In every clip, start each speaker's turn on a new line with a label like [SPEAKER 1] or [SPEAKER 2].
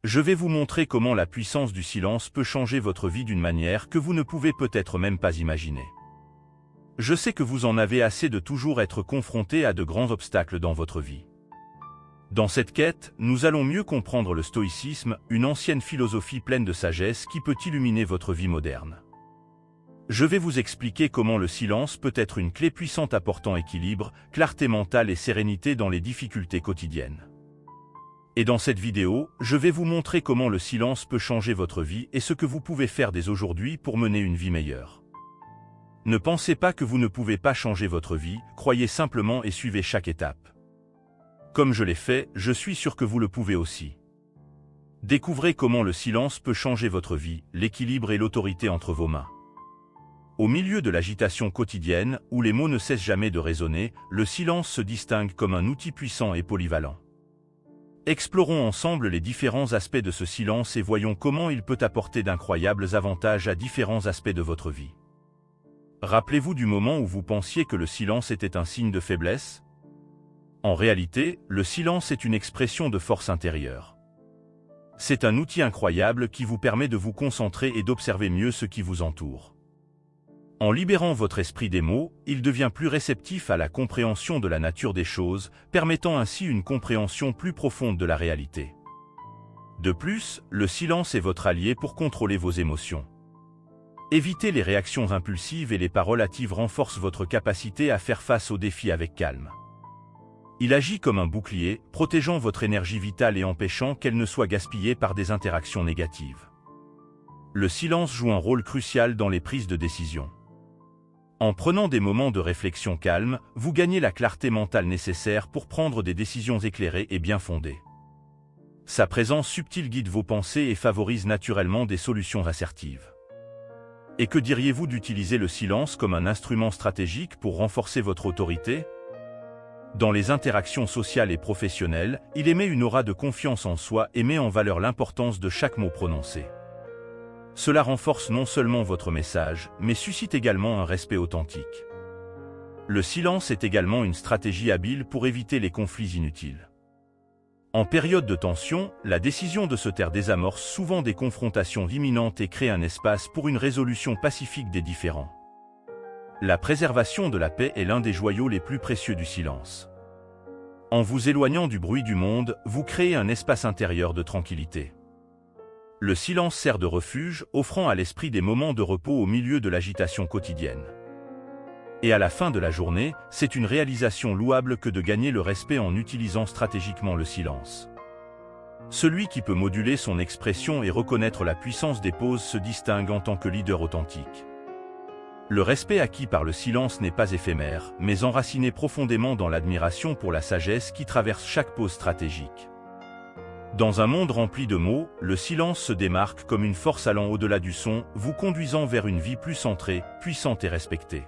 [SPEAKER 1] Je vais vous montrer comment la puissance du silence peut changer votre vie d'une manière que vous ne pouvez peut-être même pas imaginer. Je sais que vous en avez assez de toujours être confronté à de grands obstacles dans votre vie. Dans cette quête, nous allons mieux comprendre le stoïcisme, une ancienne philosophie pleine de sagesse qui peut illuminer votre vie moderne. Je vais vous expliquer comment le silence peut être une clé puissante apportant équilibre, clarté mentale et sérénité dans les difficultés quotidiennes. Et dans cette vidéo, je vais vous montrer comment le silence peut changer votre vie et ce que vous pouvez faire dès aujourd'hui pour mener une vie meilleure. Ne pensez pas que vous ne pouvez pas changer votre vie, croyez simplement et suivez chaque étape. Comme je l'ai fait, je suis sûr que vous le pouvez aussi. Découvrez comment le silence peut changer votre vie, l'équilibre et l'autorité entre vos mains. Au milieu de l'agitation quotidienne, où les mots ne cessent jamais de résonner, le silence se distingue comme un outil puissant et polyvalent. Explorons ensemble les différents aspects de ce silence et voyons comment il peut apporter d'incroyables avantages à différents aspects de votre vie. Rappelez-vous du moment où vous pensiez que le silence était un signe de faiblesse ? En réalité, le silence est une expression de force intérieure. C'est un outil incroyable qui vous permet de vous concentrer et d'observer mieux ce qui vous entoure. En libérant votre esprit des mots, il devient plus réceptif à la compréhension de la nature des choses, permettant ainsi une compréhension plus profonde de la réalité. De plus, le silence est votre allié pour contrôler vos émotions. Éviter les réactions impulsives et les paroles hâtives renforcent votre capacité à faire face aux défis avec calme. Il agit comme un bouclier, protégeant votre énergie vitale et empêchant qu'elle ne soit gaspillée par des interactions négatives. Le silence joue un rôle crucial dans les prises de décision. En prenant des moments de réflexion calme, vous gagnez la clarté mentale nécessaire pour prendre des décisions éclairées et bien fondées. Sa présence subtile guide vos pensées et favorise naturellement des solutions assertives. Et que diriez-vous d'utiliser le silence comme un instrument stratégique pour renforcer votre autorité ? Dans les interactions sociales et professionnelles, il émet une aura de confiance en soi et met en valeur l'importance de chaque mot prononcé. Cela renforce non seulement votre message, mais suscite également un respect authentique. Le silence est également une stratégie habile pour éviter les conflits inutiles. En période de tension, la décision de se taire désamorce souvent des confrontations imminentes et crée un espace pour une résolution pacifique des différends. La préservation de la paix est l'un des joyaux les plus précieux du silence. En vous éloignant du bruit du monde, vous créez un espace intérieur de tranquillité. Le silence sert de refuge, offrant à l'esprit des moments de repos au milieu de l'agitation quotidienne. Et à la fin de la journée, c'est une réalisation louable que de gagner le respect en utilisant stratégiquement le silence. Celui qui peut moduler son expression et reconnaître la puissance des pauses se distingue en tant que leader authentique. Le respect acquis par le silence n'est pas éphémère, mais enraciné profondément dans l'admiration pour la sagesse qui traverse chaque pause stratégique. Dans un monde rempli de mots, le silence se démarque comme une force allant au-delà du son, vous conduisant vers une vie plus centrée, puissante et respectée.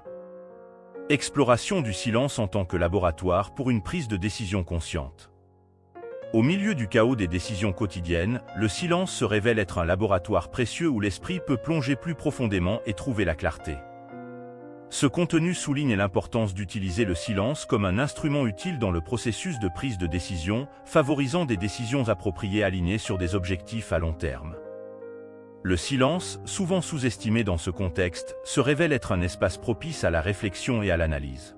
[SPEAKER 1] Exploration du silence en tant que laboratoire pour une prise de décision consciente. Au milieu du chaos des décisions quotidiennes, le silence se révèle être un laboratoire précieux où l'esprit peut plonger plus profondément et trouver la clarté. Ce contenu souligne l'importance d'utiliser le silence comme un instrument utile dans le processus de prise de décision, favorisant des décisions appropriées alignées sur des objectifs à long terme. Le silence, souvent sous-estimé dans ce contexte, se révèle être un espace propice à la réflexion et à l'analyse.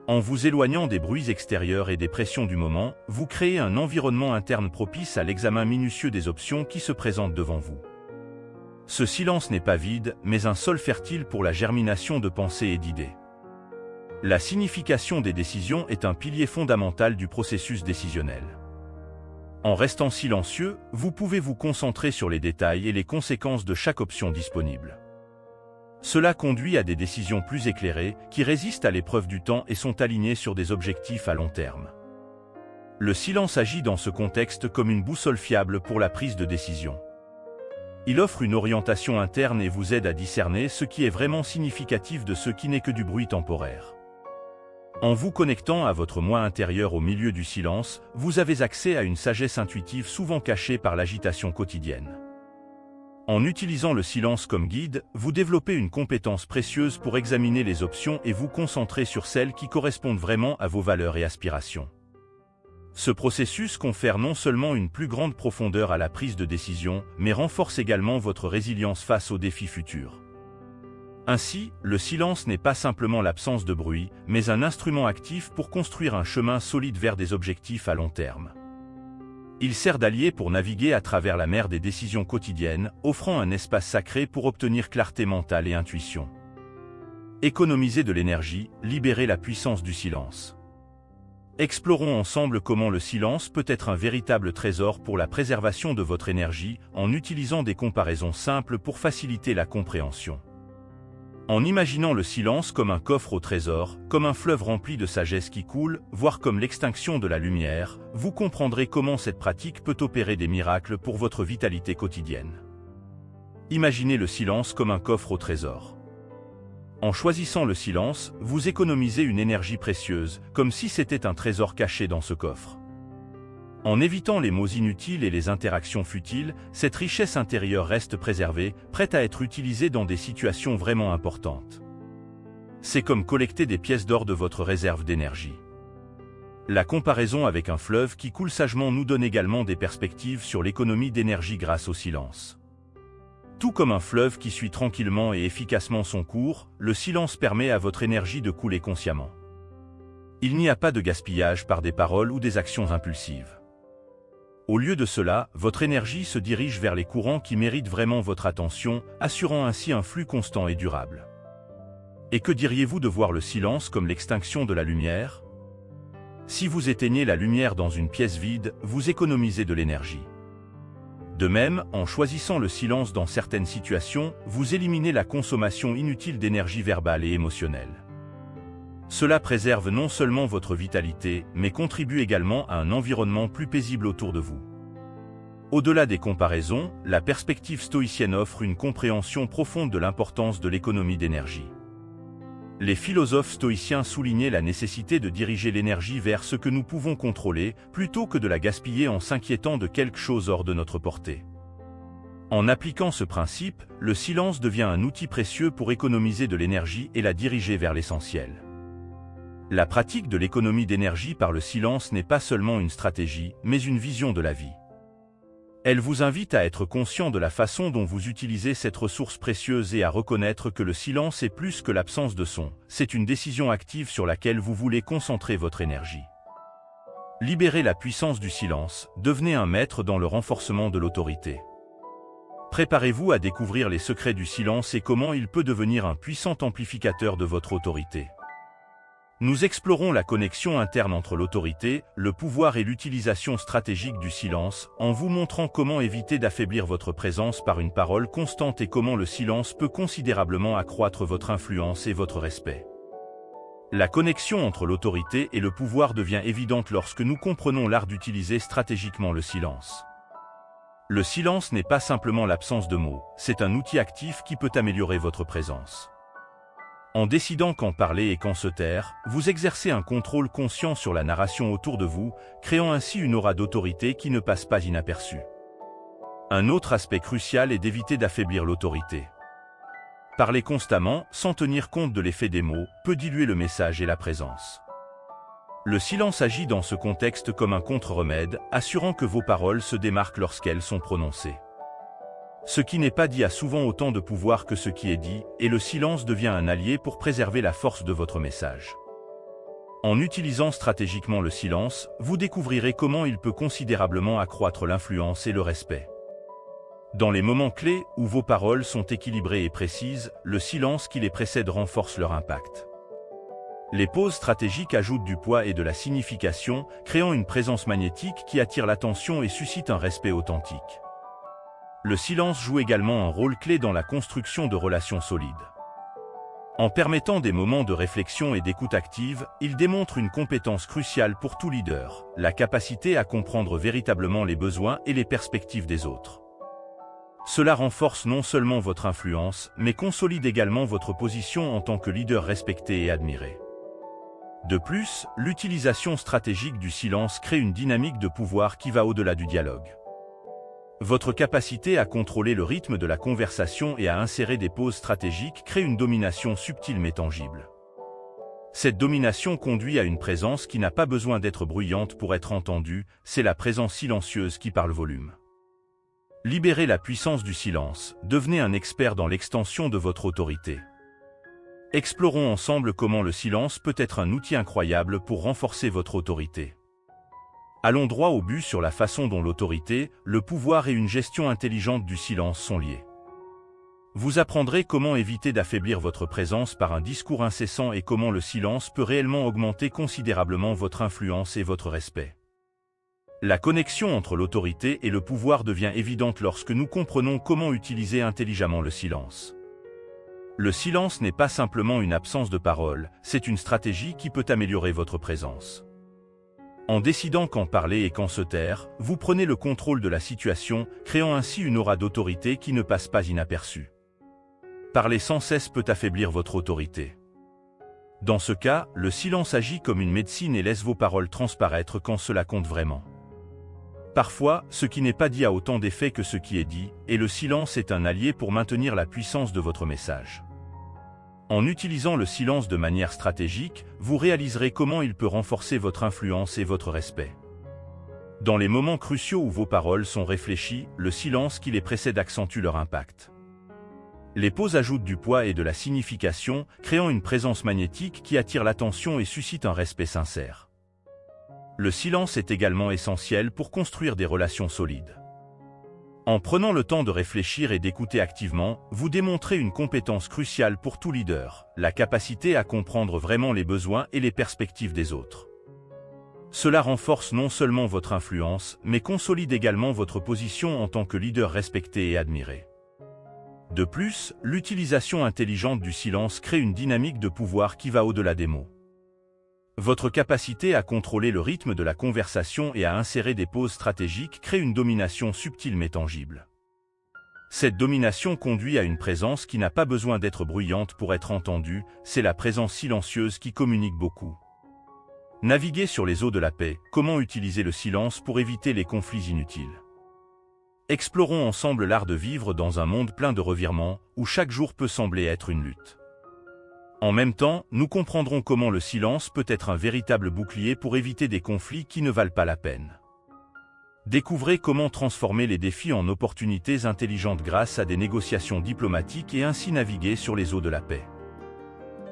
[SPEAKER 1] En vous éloignant des bruits extérieurs et des pressions du moment, vous créez un environnement interne propice à l'examen minutieux des options qui se présentent devant vous. Ce silence n'est pas vide, mais un sol fertile pour la germination de pensées et d'idées. La signification des décisions est un pilier fondamental du processus décisionnel. En restant silencieux, vous pouvez vous concentrer sur les détails et les conséquences de chaque option disponible. Cela conduit à des décisions plus éclairées, qui résistent à l'épreuve du temps et sont alignées sur des objectifs à long terme. Le silence agit dans ce contexte comme une boussole fiable pour la prise de décision. Il offre une orientation interne et vous aide à discerner ce qui est vraiment significatif de ce qui n'est que du bruit temporaire. En vous connectant à votre moi intérieur au milieu du silence, vous avez accès à une sagesse intuitive souvent cachée par l'agitation quotidienne. En utilisant le silence comme guide, vous développez une compétence précieuse pour examiner les options et vous concentrer sur celles qui correspondent vraiment à vos valeurs et aspirations. Ce processus confère non seulement une plus grande profondeur à la prise de décision, mais renforce également votre résilience face aux défis futurs. Ainsi, le silence n'est pas simplement l'absence de bruit, mais un instrument actif pour construire un chemin solide vers des objectifs à long terme. Il sert d'allié pour naviguer à travers la mer des décisions quotidiennes, offrant un espace sacré pour obtenir clarté mentale et intuition. Économiser de l'énergie, libérer la puissance du silence. Explorons ensemble comment le silence peut être un véritable trésor pour la préservation de votre énergie en utilisant des comparaisons simples pour faciliter la compréhension. En imaginant le silence comme un coffre au trésor, comme un fleuve rempli de sagesse qui coule, voire comme l'extinction de la lumière, vous comprendrez comment cette pratique peut opérer des miracles pour votre vitalité quotidienne. Imaginez le silence comme un coffre au trésor. En choisissant le silence, vous économisez une énergie précieuse, comme si c'était un trésor caché dans ce coffre. En évitant les mots inutiles et les interactions futiles, cette richesse intérieure reste préservée, prête à être utilisée dans des situations vraiment importantes. C'est comme collecter des pièces d'or de votre réserve d'énergie. La comparaison avec un fleuve qui coule sagement nous donne également des perspectives sur l'économie d'énergie grâce au silence. Tout comme un fleuve qui suit tranquillement et efficacement son cours, le silence permet à votre énergie de couler consciemment. Il n'y a pas de gaspillage par des paroles ou des actions impulsives. Au lieu de cela, votre énergie se dirige vers les courants qui méritent vraiment votre attention, assurant ainsi un flux constant et durable. Et que diriez-vous de voir le silence comme l'extinction de la lumière? Si vous éteignez la lumière dans une pièce vide, vous économisez de l'énergie. De même, en choisissant le silence dans certaines situations, vous éliminez la consommation inutile d'énergie verbale et émotionnelle. Cela préserve non seulement votre vitalité, mais contribue également à un environnement plus paisible autour de vous. Au-delà des comparaisons, la perspective stoïcienne offre une compréhension profonde de l'importance de l'économie d'énergie. Les philosophes stoïciens soulignaient la nécessité de diriger l'énergie vers ce que nous pouvons contrôler, plutôt que de la gaspiller en s'inquiétant de quelque chose hors de notre portée. En appliquant ce principe, le silence devient un outil précieux pour économiser de l'énergie et la diriger vers l'essentiel. La pratique de l'économie d'énergie par le silence n'est pas seulement une stratégie, mais une vision de la vie. Elle vous invite à être conscient de la façon dont vous utilisez cette ressource précieuse et à reconnaître que le silence est plus que l'absence de son, c'est une décision active sur laquelle vous voulez concentrer votre énergie. Libérez la puissance du silence, devenez un maître dans le renforcement de l'autorité. Préparez-vous à découvrir les secrets du silence et comment il peut devenir un puissant amplificateur de votre autorité. Nous explorons la connexion interne entre l'autorité, le pouvoir et l'utilisation stratégique du silence, en vous montrant comment éviter d'affaiblir votre présence par une parole constante et comment le silence peut considérablement accroître votre influence et votre respect. La connexion entre l'autorité et le pouvoir devient évidente lorsque nous comprenons l'art d'utiliser stratégiquement le silence. Le silence n'est pas simplement l'absence de mots, c'est un outil actif qui peut améliorer votre présence. En décidant quand parler et quand se taire, vous exercez un contrôle conscient sur la narration autour de vous, créant ainsi une aura d'autorité qui ne passe pas inaperçue. Un autre aspect crucial est d'éviter d'affaiblir l'autorité. Parler constamment, sans tenir compte de l'effet des mots, peut diluer le message et la présence. Le silence agit dans ce contexte comme un contre-remède, assurant que vos paroles se démarquent lorsqu'elles sont prononcées. Ce qui n'est pas dit a souvent autant de pouvoir que ce qui est dit, et le silence devient un allié pour préserver la force de votre message. En utilisant stratégiquement le silence, vous découvrirez comment il peut considérablement accroître l'influence et le respect. Dans les moments clés où vos paroles sont équilibrées et précises, le silence qui les précède renforce leur impact. Les pauses stratégiques ajoutent du poids et de la signification, créant une présence magnétique qui attire l'attention et suscite un respect authentique. Le silence joue également un rôle clé dans la construction de relations solides. En permettant des moments de réflexion et d'écoute active, il démontre une compétence cruciale pour tout leader, la capacité à comprendre véritablement les besoins et les perspectives des autres. Cela renforce non seulement votre influence, mais consolide également votre position en tant que leader respecté et admiré. De plus, l'utilisation stratégique du silence crée une dynamique de pouvoir qui va au-delà du dialogue. Votre capacité à contrôler le rythme de la conversation et à insérer des pauses stratégiques crée une domination subtile mais tangible. Cette domination conduit à une présence qui n'a pas besoin d'être bruyante pour être entendue, c'est la présence silencieuse qui parle volume. Libérez la puissance du silence, devenez un expert dans l'extension de votre autorité. Explorons ensemble comment le silence peut être un outil incroyable pour renforcer votre autorité. Allons droit au but sur la façon dont l'autorité, le pouvoir et une gestion intelligente du silence sont liés. Vous apprendrez comment éviter d'affaiblir votre présence par un discours incessant et comment le silence peut réellement augmenter considérablement votre influence et votre respect. La connexion entre l'autorité et le pouvoir devient évidente lorsque nous comprenons comment utiliser intelligemment le silence. Le silence n'est pas simplement une absence de parole, c'est une stratégie qui peut améliorer votre présence. En décidant quand parler et quand se taire, vous prenez le contrôle de la situation, créant ainsi une aura d'autorité qui ne passe pas inaperçue. Parler sans cesse peut affaiblir votre autorité. Dans ce cas, le silence agit comme une médecine et laisse vos paroles transparaître quand cela compte vraiment. Parfois, ce qui n'est pas dit a autant d'effet que ce qui est dit, et le silence est un allié pour maintenir la puissance de votre message. En utilisant le silence de manière stratégique, vous réaliserez comment il peut renforcer votre influence et votre respect. Dans les moments cruciaux où vos paroles sont réfléchies, le silence qui les précède accentue leur impact. Les pauses ajoutent du poids et de la signification, créant une présence magnétique qui attire l'attention et suscite un respect sincère. Le silence est également essentiel pour construire des relations solides. En prenant le temps de réfléchir et d'écouter activement, vous démontrez une compétence cruciale pour tout leader, la capacité à comprendre vraiment les besoins et les perspectives des autres. Cela renforce non seulement votre influence, mais consolide également votre position en tant que leader respecté et admiré. De plus, l'utilisation intelligente du silence crée une dynamique de pouvoir qui va au-delà des mots. Votre capacité à contrôler le rythme de la conversation et à insérer des pauses stratégiques crée une domination subtile mais tangible. Cette domination conduit à une présence qui n'a pas besoin d'être bruyante pour être entendue, c'est la présence silencieuse qui communique beaucoup. Naviguer sur les eaux de la paix, comment utiliser le silence pour éviter les conflits inutiles. Explorons ensemble l'art de vivre dans un monde plein de revirements, où chaque jour peut sembler être une lutte. En même temps, nous comprendrons comment le silence peut être un véritable bouclier pour éviter des conflits qui ne valent pas la peine. Découvrez comment transformer les défis en opportunités intelligentes grâce à des négociations diplomatiques et ainsi naviguer sur les eaux de la paix.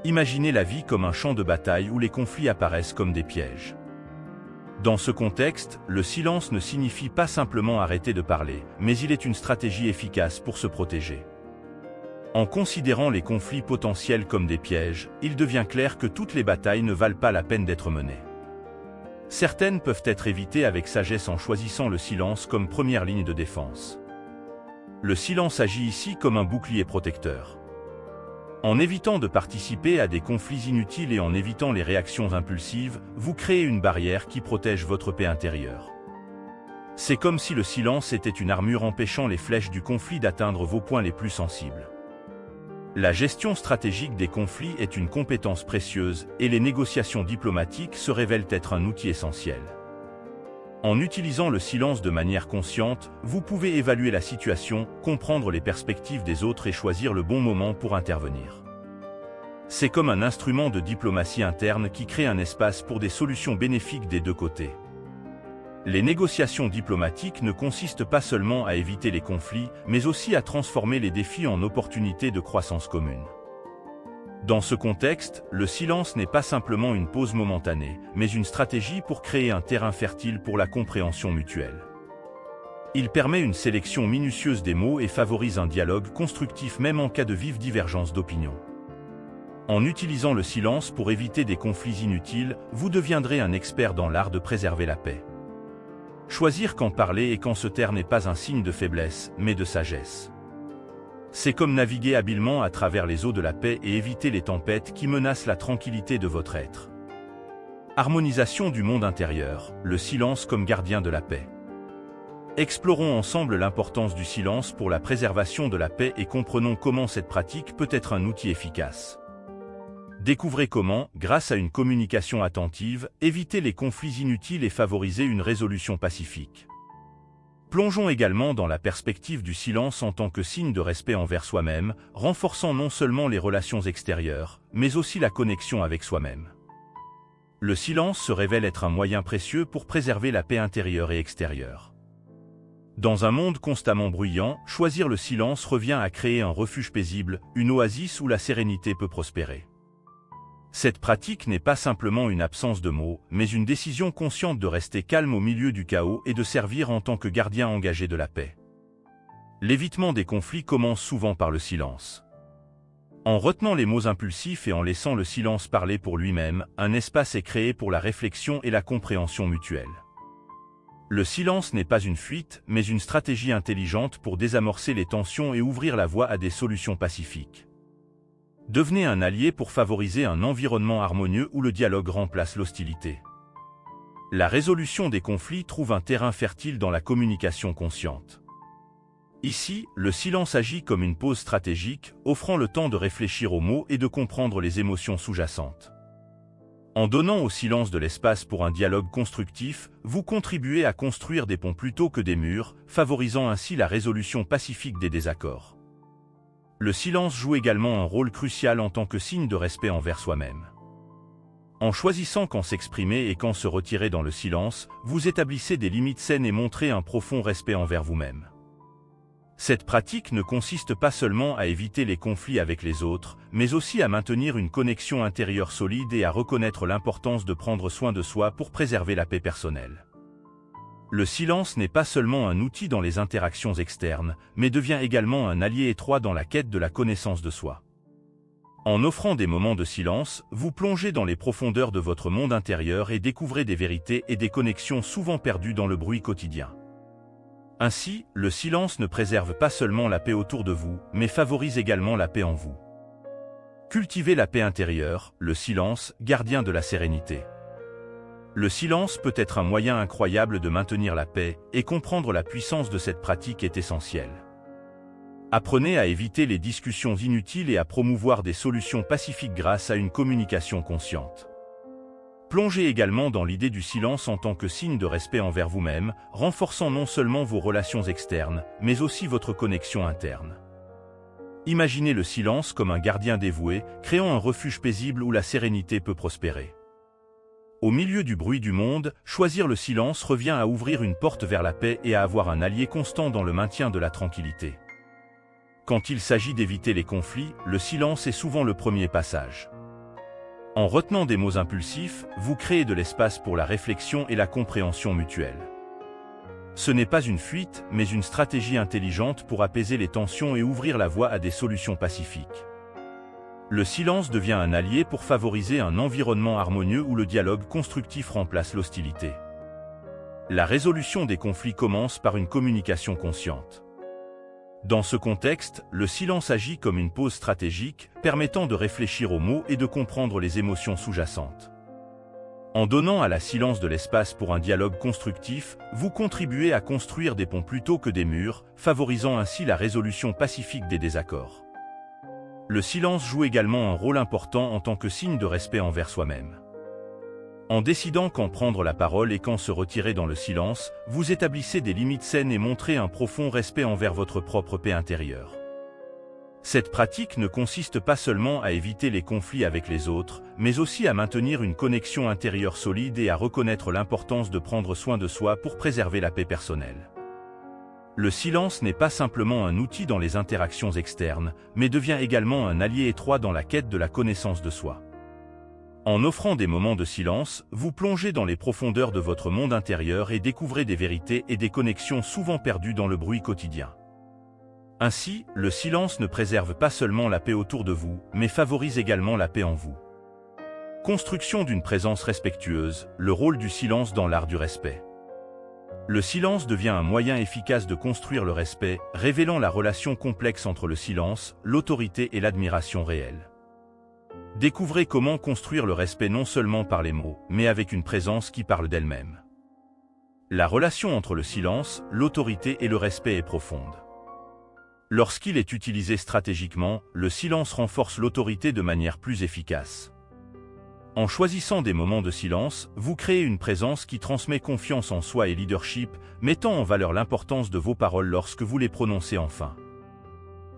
[SPEAKER 1] Imaginez la vie comme un champ de bataille où les conflits apparaissent comme des pièges. Dans ce contexte, le silence ne signifie pas simplement arrêter de parler, mais il est une stratégie efficace pour se protéger. En considérant les conflits potentiels comme des pièges, il devient clair que toutes les batailles ne valent pas la peine d'être menées. Certaines peuvent être évitées avec sagesse en choisissant le silence comme première ligne de défense. Le silence agit ici comme un bouclier protecteur. En évitant de participer à des conflits inutiles et en évitant les réactions impulsives, vous créez une barrière qui protège votre paix intérieure. C'est comme si le silence était une armure empêchant les flèches du conflit d'atteindre vos points les plus sensibles. La gestion stratégique des conflits est une compétence précieuse et les négociations diplomatiques se révèlent être un outil essentiel. En utilisant le silence de manière consciente, vous pouvez évaluer la situation, comprendre les perspectives des autres et choisir le bon moment pour intervenir. C'est comme un instrument de diplomatie interne qui crée un espace pour des solutions bénéfiques des deux côtés. Les négociations diplomatiques ne consistent pas seulement à éviter les conflits, mais aussi à transformer les défis en opportunités de croissance commune. Dans ce contexte, le silence n'est pas simplement une pause momentanée, mais une stratégie pour créer un terrain fertile pour la compréhension mutuelle. Il permet une sélection minutieuse des mots et favorise un dialogue constructif même en cas de vive divergence d'opinion. En utilisant le silence pour éviter des conflits inutiles, vous deviendrez un expert dans l'art de préserver la paix. Choisir quand parler et quand se taire n'est pas un signe de faiblesse, mais de sagesse. C'est comme naviguer habilement à travers les eaux de la paix et éviter les tempêtes qui menacent la tranquillité de votre être. Harmonisation du monde intérieur, le silence comme gardien de la paix. Explorons ensemble l'importance du silence pour la préservation de la paix et comprenons comment cette pratique peut être un outil efficace. Découvrez comment, grâce à une communication attentive, éviter les conflits inutiles et favoriser une résolution pacifique. Plongeons également dans la perspective du silence en tant que signe de respect envers soi-même, renforçant non seulement les relations extérieures, mais aussi la connexion avec soi-même. Le silence se révèle être un moyen précieux pour préserver la paix intérieure et extérieure. Dans un monde constamment bruyant, choisir le silence revient à créer un refuge paisible, une oasis où la sérénité peut prospérer. Cette pratique n'est pas simplement une absence de mots, mais une décision consciente de rester calme au milieu du chaos et de servir en tant que gardien engagé de la paix. L'évitement des conflits commence souvent par le silence. En retenant les mots impulsifs et en laissant le silence parler pour lui-même, un espace est créé pour la réflexion et la compréhension mutuelle. Le silence n'est pas une fuite, mais une stratégie intelligente pour désamorcer les tensions et ouvrir la voie à des solutions pacifiques. Devenez un allié pour favoriser un environnement harmonieux où le dialogue remplace l'hostilité. La résolution des conflits trouve un terrain fertile dans la communication consciente. Ici, le silence agit comme une pause stratégique, offrant le temps de réfléchir aux mots et de comprendre les émotions sous-jacentes. En donnant au silence de l'espace pour un dialogue constructif, vous contribuez à construire des ponts plutôt que des murs, favorisant ainsi la résolution pacifique des désaccords. Le silence joue également un rôle crucial en tant que signe de respect envers soi-même. En choisissant quand s'exprimer et quand se retirer dans le silence, vous établissez des limites saines et montrez un profond respect envers vous-même. Cette pratique ne consiste pas seulement à éviter les conflits avec les autres, mais aussi à maintenir une connexion intérieure solide et à reconnaître l'importance de prendre soin de soi pour préserver la paix personnelle. Le silence n'est pas seulement un outil dans les interactions externes, mais devient également un allié étroit dans la quête de la connaissance de soi. En offrant des moments de silence, vous plongez dans les profondeurs de votre monde intérieur et découvrez des vérités et des connexions souvent perdues dans le bruit quotidien. Ainsi, le silence ne préserve pas seulement la paix autour de vous, mais favorise également la paix en vous. Cultivez la paix intérieure, le silence, gardien de la sérénité. Le silence peut être un moyen incroyable de maintenir la paix, et comprendre la puissance de cette pratique est essentiel. Apprenez à éviter les discussions inutiles et à promouvoir des solutions pacifiques grâce à une communication consciente. Plongez également dans l'idée du silence en tant que signe de respect envers vous-même, renforçant non seulement vos relations externes, mais aussi votre connexion interne. Imaginez le silence comme un gardien dévoué, créant un refuge paisible où la sérénité peut prospérer. Au milieu du bruit du monde, choisir le silence revient à ouvrir une porte vers la paix et à avoir un allié constant dans le maintien de la tranquillité. Quand il s'agit d'éviter les conflits, le silence est souvent le premier passage. En retenant des mots impulsifs, vous créez de l'espace pour la réflexion et la compréhension mutuelle. Ce n'est pas une fuite, mais une stratégie intelligente pour apaiser les tensions et ouvrir la voie à des solutions pacifiques. Le silence devient un allié pour favoriser un environnement harmonieux où le dialogue constructif remplace l'hostilité. La résolution des conflits commence par une communication consciente. Dans ce contexte, le silence agit comme une pause stratégique, permettant de réfléchir aux mots et de comprendre les émotions sous-jacentes. En donnant à la silence de l'espace pour un dialogue constructif, vous contribuez à construire des ponts plutôt que des murs, favorisant ainsi la résolution pacifique des désaccords. Le silence joue également un rôle important en tant que signe de respect envers soi-même. En décidant quand prendre la parole et quand se retirer dans le silence, vous établissez des limites saines et montrez un profond respect envers votre propre paix intérieure. Cette pratique ne consiste pas seulement à éviter les conflits avec les autres, mais aussi à maintenir une connexion intérieure solide et à reconnaître l'importance de prendre soin de soi pour préserver la paix personnelle. Le silence n'est pas simplement un outil dans les interactions externes, mais devient également un allié étroit dans la quête de la connaissance de soi. En offrant des moments de silence, vous plongez dans les profondeurs de votre monde intérieur et découvrez des vérités et des connexions souvent perdues dans le bruit quotidien. Ainsi, le silence ne préserve pas seulement la paix autour de vous, mais favorise également la paix en vous. Construction d'une présence respectueuse, le rôle du silence dans l'art du respect. Le silence devient un moyen efficace de construire le respect, révélant la relation complexe entre le silence, l'autorité et l'admiration réelle. Découvrez comment construire le respect non seulement par les mots, mais avec une présence qui parle d'elle-même. La relation entre le silence, l'autorité et le respect est profonde. Lorsqu'il est utilisé stratégiquement, le silence renforce l'autorité de manière plus efficace. En choisissant des moments de silence, vous créez une présence qui transmet confiance en soi et leadership, mettant en valeur l'importance de vos paroles lorsque vous les prononcez enfin.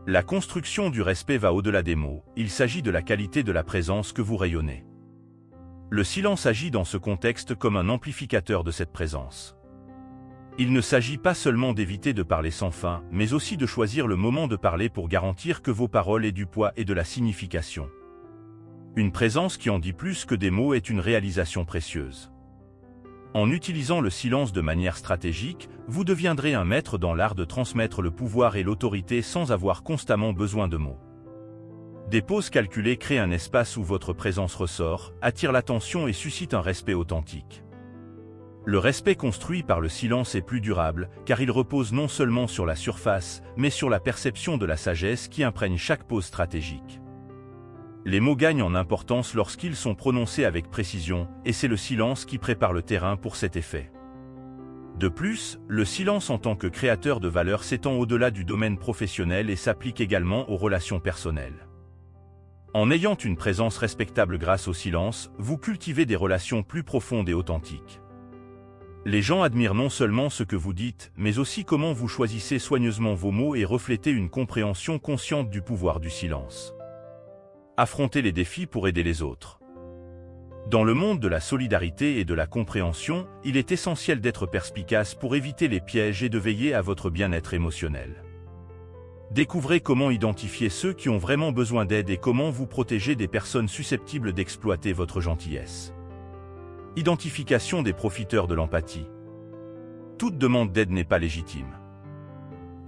[SPEAKER 1] La construction du respect va au-delà des mots, il s'agit de la qualité de la présence que vous rayonnez. Le silence agit dans ce contexte comme un amplificateur de cette présence. Il ne s'agit pas seulement d'éviter de parler sans fin, mais aussi de choisir le moment de parler pour garantir que vos paroles aient du poids et de la signification. Une présence qui en dit plus que des mots est une réalisation précieuse. En utilisant le silence de manière stratégique, vous deviendrez un maître dans l'art de transmettre le pouvoir et l'autorité sans avoir constamment besoin de mots. Des pauses calculées créent un espace où votre présence ressort, attire l'attention et suscite un respect authentique. Le respect construit par le silence est plus durable, car il repose non seulement sur la surface, mais sur la perception de la sagesse qui imprègne chaque pause stratégique. Les mots gagnent en importance lorsqu'ils sont prononcés avec précision, et c'est le silence qui prépare le terrain pour cet effet. De plus, le silence en tant que créateur de valeur s'étend au-delà du domaine professionnel et s'applique également aux relations personnelles. En ayant une présence respectable grâce au silence, vous cultivez des relations plus profondes et authentiques. Les gens admirent non seulement ce que vous dites, mais aussi comment vous choisissez soigneusement vos mots et reflétez une compréhension consciente du pouvoir du silence. Affrontez les défis pour aider les autres. Dans le monde de la solidarité et de la compréhension, il est essentiel d'être perspicace pour éviter les pièges et de veiller à votre bien-être émotionnel. Découvrez comment identifier ceux qui ont vraiment besoin d'aide et comment vous protéger des personnes susceptibles d'exploiter votre gentillesse. Identification des profiteurs de l'empathie. Toute demande d'aide n'est pas légitime.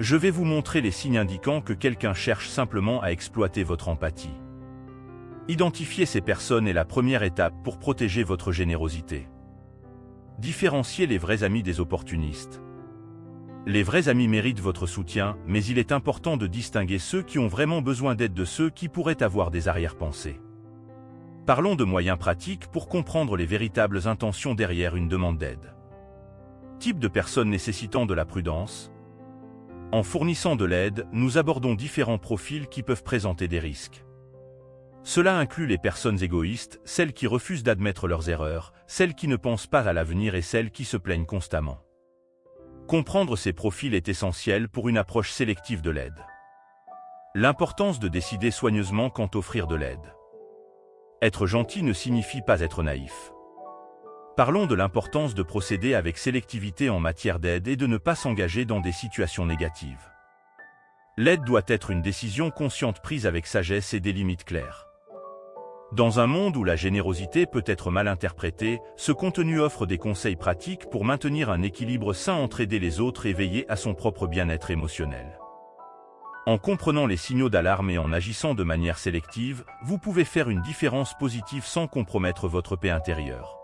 [SPEAKER 1] Je vais vous montrer les signes indiquant que quelqu'un cherche simplement à exploiter votre empathie. Identifier ces personnes est la première étape pour protéger votre générosité. Différenciez les vrais amis des opportunistes. Les vrais amis méritent votre soutien, mais il est important de distinguer ceux qui ont vraiment besoin d'aide de ceux qui pourraient avoir des arrière-pensées. Parlons de moyens pratiques pour comprendre les véritables intentions derrière une demande d'aide. Type de personnes nécessitant de la prudence. En fournissant de l'aide, nous abordons différents profils qui peuvent présenter des risques. Cela inclut les personnes égoïstes, celles qui refusent d'admettre leurs erreurs, celles qui ne pensent pas à l'avenir et celles qui se plaignent constamment. Comprendre ces profils est essentiel pour une approche sélective de l'aide. L'importance de décider soigneusement quand offrir de l'aide. Être gentil ne signifie pas être naïf. Parlons de l'importance de procéder avec sélectivité en matière d'aide et de ne pas s'engager dans des situations négatives. L'aide doit être une décision consciente prise avec sagesse et des limites claires. Dans un monde où la générosité peut être mal interprétée, ce contenu offre des conseils pratiques pour maintenir un équilibre sain entre aider les autres et veiller à son propre bien-être émotionnel. En comprenant les signaux d'alarme et en agissant de manière sélective, vous pouvez faire une différence positive sans compromettre votre paix intérieure.